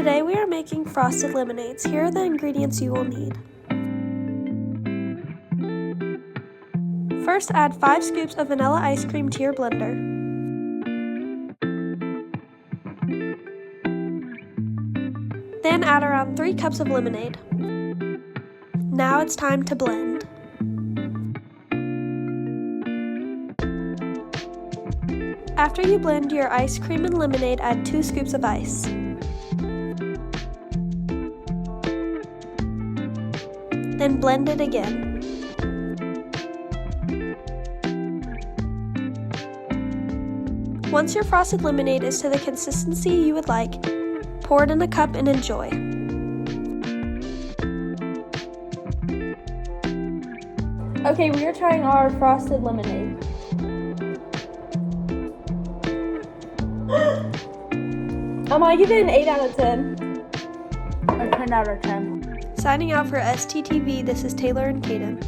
Today we are making frosted lemonades. Here are the ingredients you will need. First, add 5 scoops of vanilla ice cream to your blender. Then add around 3 cups of lemonade. Now it's time to blend. After you blend your ice cream and lemonade, add 2 scoops of ice. Then blend it again. Once your frosted lemonade is to the consistency you would like, pour it in a cup and enjoy. Okay, we are trying our frosted lemonade. I give it an 8 out of 10. A 10 out of 10. Signing out for STTV, this is Taylor and Kayden.